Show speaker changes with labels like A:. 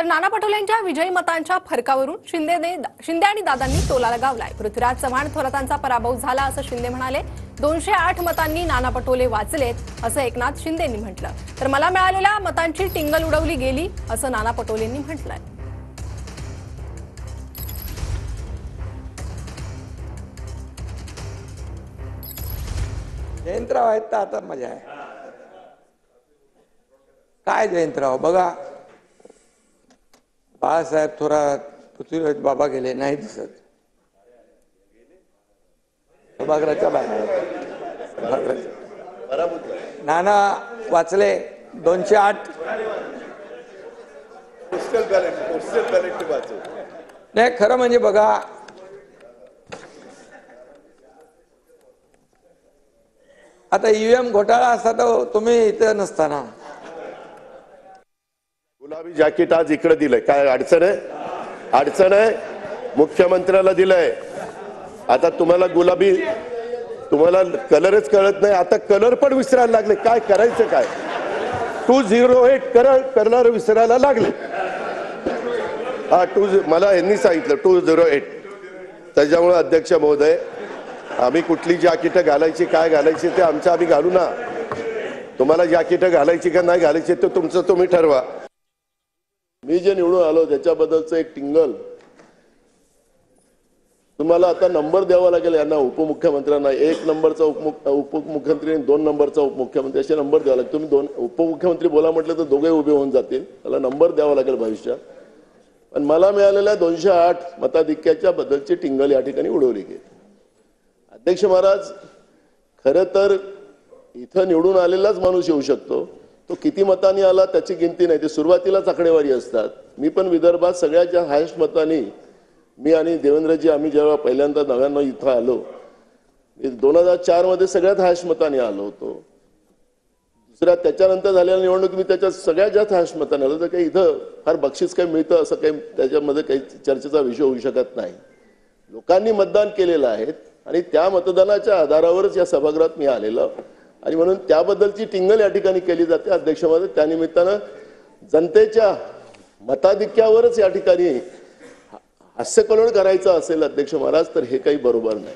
A: तर नाना पटोलेंच्या विजयी मतांच्या फरकावरून शिंदे आणि दादांनी टोला लगावलाय। पृथ्वीराज चव्हाण थोरातांचा पराभव झाला असं शिंदे म्हणाले। 208 मतांनी नाना पटोले वाचलेत असं एकनाथ शिंदेंनी म्हटलं। तर मला मिळालेल्या मतांची टिंगल उडवली गेली असं नाना पटोलेंनी म्हटलंय।
B: जयंतराव आहेत तर आता मजा आहे। काय जयंतराव बघा, बाळासाहेब थोरात, पृथ्वीराज बाबा गेले नाही दिसत, सभागृहाच्या बाहेर। नाना वाचले 208। नाही खरं म्हणजे बघा, आता ईव्हीएम घोटाळा असता तर तुम्ही इथं नसताना।
C: गुलाबी जॅकेट आज इकडे दिलंय, काय अडचण आहे? अडचण आहे, मुख्यमंत्र्याला दिलंय। आता तुम्हाला गुलाबी, तुम्हाला कलरच कळत नाही, आता कलर पण विसरायला लागले, काय करायचं काय? 208 करणार विसरायला लागले। हा मला यांनी सांगितलं 208। त्याच्यामुळे अध्यक्ष महोदय, आम्ही कुठली जॅकेट घालायची काय घालायची ते आमचं आम्ही घालू ना। तुम्हाला जॅकेट घालायची का नाही घालायची ते तुमचं तुम्ही ठरवा। मी जे निवडून आलो त्याच्याबद्दलचं एक टिंगल तुम्हाला आता नंबर द्यावा लागेल यांना, उपमुख्यमंत्र्यांना। 1 नंबरचा उपमुख्यमंत्री, 2 नंबरचा उपमुख्यमंत्री, असे नंबर द्यावा लागेल। तुम्ही 2 उपमुख्यमंत्री बोला म्हटलं तर दोघे उभे होऊन जातील, त्याला नंबर द्यावा लागेल भविष्यात। पण मला मिळालेल्या 208 मताधिक्याच्या बद्दलची टिंगल या ठिकाणी उडवली गेली। अध्यक्ष महाराज, खरं तर इथं निवडून आलेलाच माणूस येऊ शकतो, तो किती मतांनी आला त्याची गिनती नाही, ते सुरुवातीलाच आकडेवारी असतात। मी पण विदर्भात सगळ्यात हायस्ट मतांनी, मी आणि देवेंद्रजी आम्ही जेव्हा पहिल्यांदा 99 इथं आलो, 2004 मध्ये सगळ्यात हायस्ट मतांनी आलो होतो। दुसऱ्या त्याच्यानंतर झालेल्या निवडणूक मी त्याच्यात सगळ्यात जास्त हायस्ट मतांनी आलो। तर काही इथं फार बक्षीस काही मिळतं असं काही त्याच्यामध्ये काही चर्चेचा विषय होऊ शकत नाही। लोकांनी मतदान केलेलं आहे आणि त्या मतदानाच्या आधारावरच या सभागृहात मी आलेलो, आणि म्हणून त्याबद्दलची टिंगल या ठिकाणी केली जाते। अध्यक्ष महोदय, त्यानिमित्तानं जनतेच्या मताधिक्यावरच या ठिकाणी हास्यकल्लोळ करायचं असेल अध्यक्ष महाराज, तर हे काही बरोबर नाही।